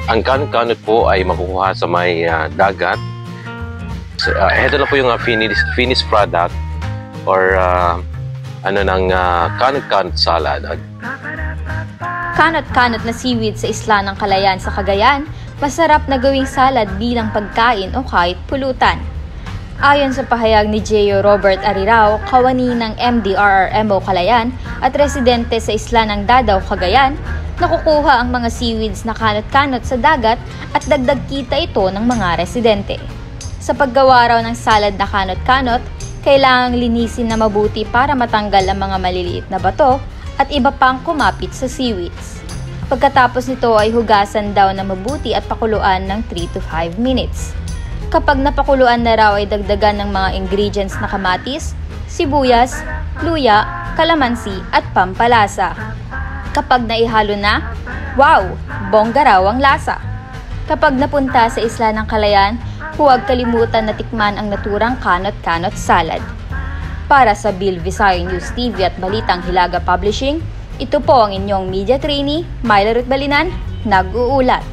Ang kanot-kanot po ay makukuha sa may dagat. So, ito na po yung finished product or kanot-kanot salad. Kanot-kanot na seaweed sa isla ng Kalayaan sa Cagayan, masarap na gawing salad bilang pagkain o kahit pulutan. Ayon sa pahayag ni Gio Robert Arirao, kawani ng MDRRMO Kalayaan at residente sa isla ng Dadao, Cagayan, nakukuha ang mga seaweeds na kanot-kanot sa dagat at dagdag kita ito ng mga residente. Sa paggawa raw ng salad na kanot-kanot, kailangang linisin na mabuti para matanggal ang mga maliliit na bato at iba pang kumapit sa seaweeds. Pagkatapos nito ay hugasan daw na mabuti at pakuluan ng 3 to 5 minutes. Kapag napakuluan na raw ay dagdagan ng mga ingredients na kamatis, sibuyas, luya, kalamansi at pampalasa. Kapag naihalo na, wow! Bongga raw ang lasa! Kapag napunta sa isla ng Kalayaan, huwag kalimutan na tikman ang naturang kanot-kanot salad. Para sa Bill Visayo News TV at Balitang Hilaga Publishing, ito po ang inyong media trainee, Myla Ruth Balinan, nag-uulat.